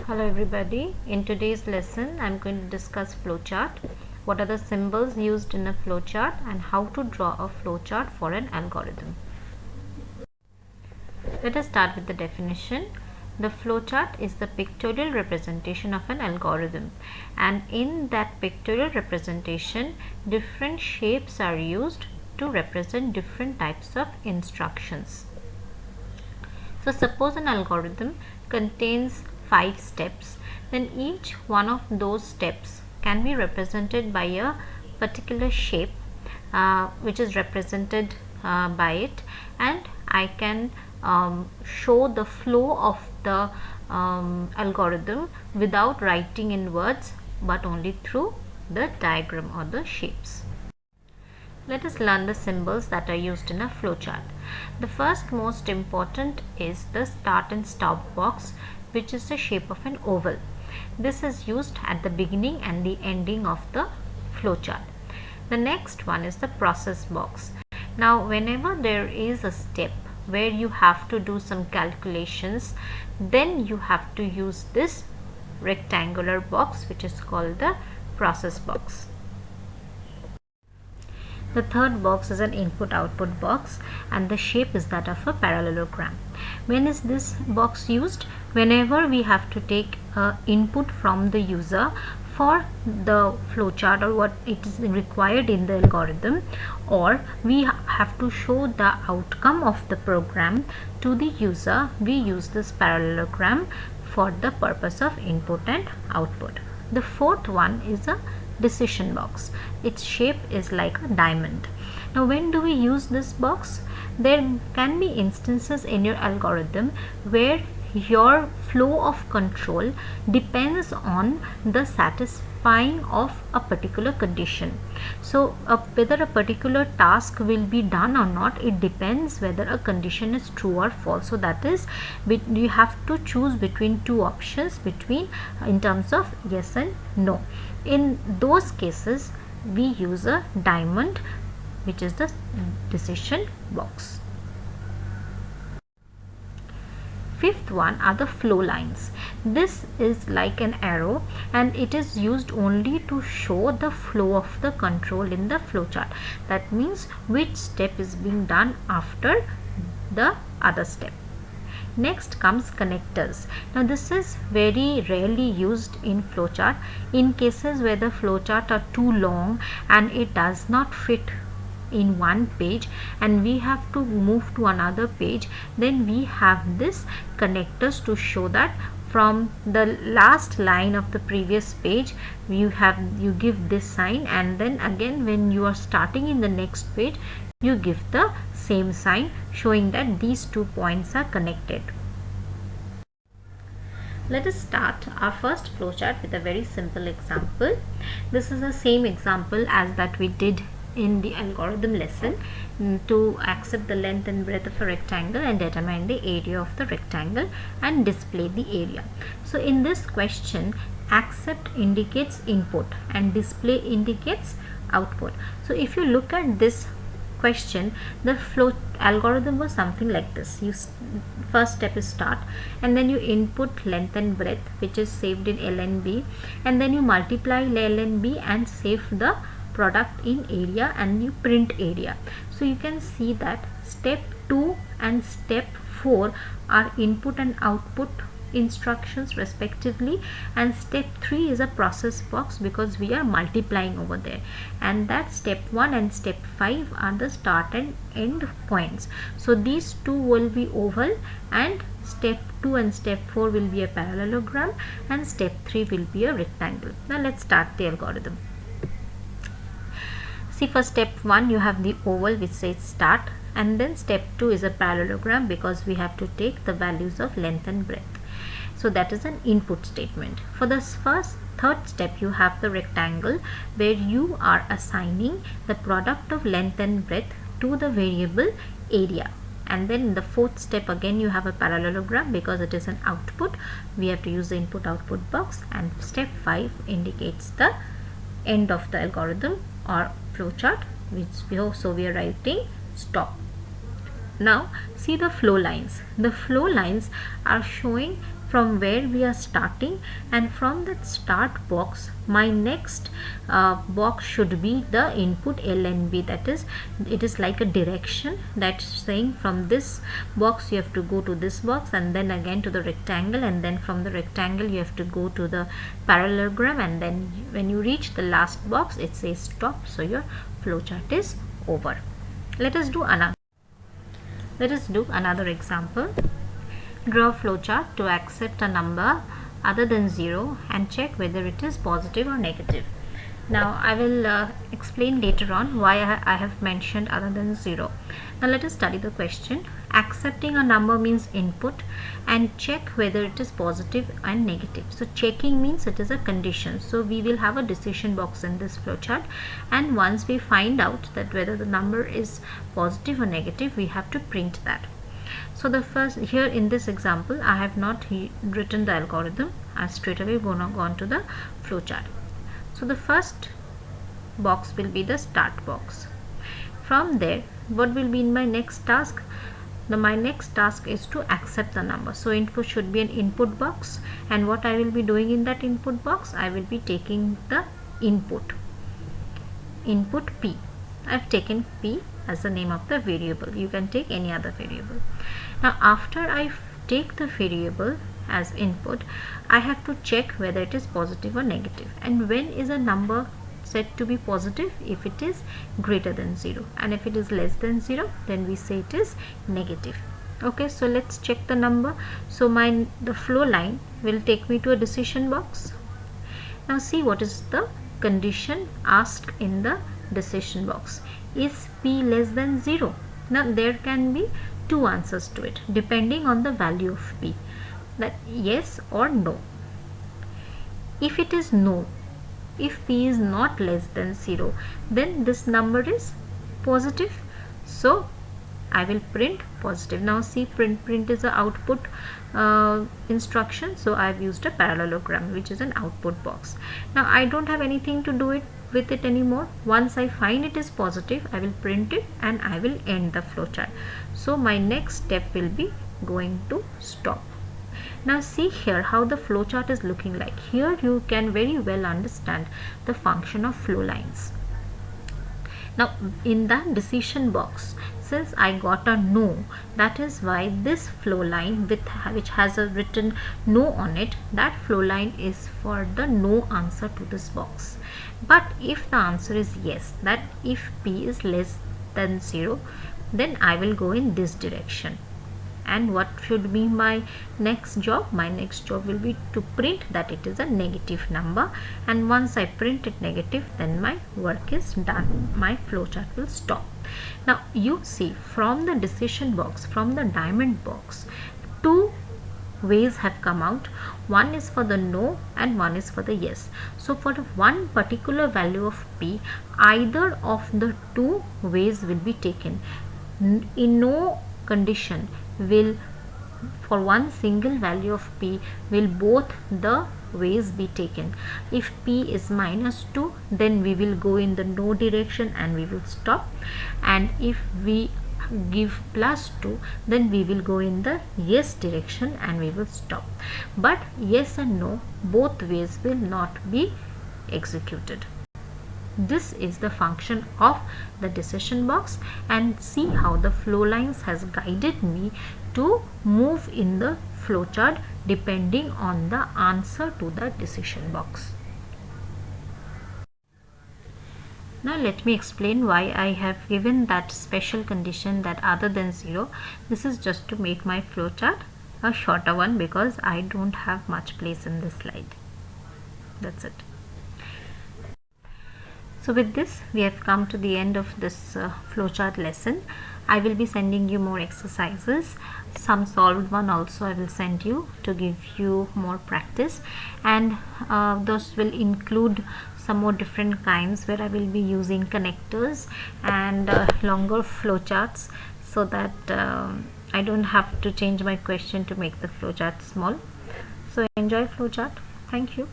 Hello everybody. In today's lesson I am going to discuss flowchart. What are the symbols used in a flowchart and how to draw a flowchart for an algorithm. Let us start with the definition. The flowchart is the pictorial representation of an algorithm, and in that pictorial representation different shapes are used to represent different types of instructions. So suppose an algorithm contains 5 steps, then each one of those steps can be represented by a particular shape which is represented by it, and I can show the flow of the algorithm without writing in words but only through the diagram or the shapes. Let us learn the symbols that are used in a flowchart. The first most important is the start and stop box, which is the shape of an oval. This is used at the beginning and the ending of the flowchart. The next one is the process box. Now whenever there is a step where you have to do some calculations, then you have to use this rectangular box, which is called the process box. The third box is an input-output box, and the shape is that of a parallelogram. When is this box used? Whenever we have to take input from the user for the flowchart or what it is required in the algorithm, or we have to show the outcome of the program to the user, we use this parallelogram for the purpose of input and output. The fourth one is a decision box. Its shape is like a diamond. Now when do we use this box? There can be instances in your algorithm where your flow of control depends on the satisfying of a particular condition. So whether a particular task will be done or not, it depends whether a condition is true or false. So that is, you have to choose between two options in terms of yes and no. In those cases we use a diamond, which is the decision box. Fifth one are the flow lines. This is like an arrow and it is used only to show the flow of the control in the flowchart. That means which step is being done after the other step. Next comes connectors. Now this is very rarely used in flowchart. In cases where the flowchart are too long and it does not fit in one page and we have to move to another page, then we have this connectors to show that from the last line of the previous page you give this sign, and then again when you are starting in the next page you give the same sign, showing that these 2 points are connected. Let us start our first flowchart with a very simple example. This is the same example as that we did in the algorithm lesson, to accept the length and breadth of a rectangle and determine the area of the rectangle and display the area. So in this question, accept indicates input and display indicates output. So if you look at this question, the flow algorithm was something like this. First step is start, and then you input length and breadth, which is saved in LNB, and then you multiply LNB and save the product in area and you print area. So you can see that step 2 and step 4 are input and output instructions respectively, and step 3 is a process box because we are multiplying over there, and that step 1 and step 5 are the start and end points. So these two will be oval, and step 2 and step 4 will be a parallelogram, and step 3 will be a rectangle. Now let's start the algorithm. See, for step 1 you have the oval which says start, and then step 2 is a parallelogram because we have to take the values of length and breadth. So that is an input statement. For this third step you have the rectangle where you are assigning the product of length and breadth to the variable area. And then in the fourth step again you have a parallelogram because it is an output. We have to use the input output box, and step 5 indicates the end of the algorithm or flowchart, so we are writing stop. Now see the flow lines. The flow lines are showing from where we are starting, and from that start box my next box should be the input L and B. That is, it is like a direction that's saying from this box you have to go to this box, and then again to the rectangle, and then from the rectangle you have to go to the parallelogram, and then when you reach the last box it says stop. So your flowchart is over. Let us do another example. Draw a flowchart to accept a number other than 0 and check whether it is positive or negative. Now I will explain later on why I have mentioned other than 0. Now let us study the question. Accepting a number means input, and check whether it is positive and negative. So checking means it is a condition. So we will have a decision box in this flowchart, and once we find out that whether the number is positive or negative, we have to print that. So the first, here in this example I have not written the algorithm. I straight away gone to the flowchart. So the first box will be the start box. From there, what will be in my next task? My next task is to accept the number. So input should be an input box, and what I will be doing in that input box, I will be taking the input P. I have taken P as the name of the variable. You can take any other variable. Now after I take the variable as input, I have to check whether it is positive or negative. And when is a number said to be positive? If it is greater than 0, and if it is less than 0, then we say it is negative. Okay, so let's check the number. So the flow line will take me to a decision box. Now see what is the condition asked in the decision box. Is P less than 0? Now there can be two answers to it depending on the value of P, that yes or no. If it is no, if P is not less than 0, then this number is positive. So I will print positive. Now see, print is an output instruction, so I have used a parallelogram, which is an output box. Now I don't have anything to do with it anymore. Once I find it is positive, I will print it and I will end the flowchart. So my next step will be going to stop. Now see here how the flowchart is looking like. Here you can very well understand the function of flow lines. Now in that decision box, since I got a no, that is why this flow line which has a written no on it, that flow line is for the no answer to this box. But if the answer is yes, that if P is less than 0, then I will go in this direction. And what should be my next job? My next job will be to print that it is a negative number, and once I print it negative, then my work is done. My flowchart will stop. Now you see, from the decision box, from the diamond box, two ways have come out. One is for the no and one is for the yes. So for one particular value of P, either of the two ways will be taken. In no condition will, for one single value of P, will both the ways be taken. If P is -2, then we will go in the no direction and we will stop, and if we give +2, then we will go in the yes direction and we will stop. But yes and no, both ways will not be executed. This is the function of the decision box, and see how the flow lines has guided me to move in the flowchart depending on the answer to the decision box. Now let me explain why I have given that special condition, that other than 0. This is just to make my flowchart a shorter one, because I don't have much place in this slide. That's it. So with this, we have come to the end of this flowchart lesson. I will be sending you more exercises, some solved one also I will send you to give you more practice, and those will include some more different kinds where I will be using connectors and longer flowcharts, so that I don't have to change my question to make the flowchart small. So enjoy flowchart. Thank you.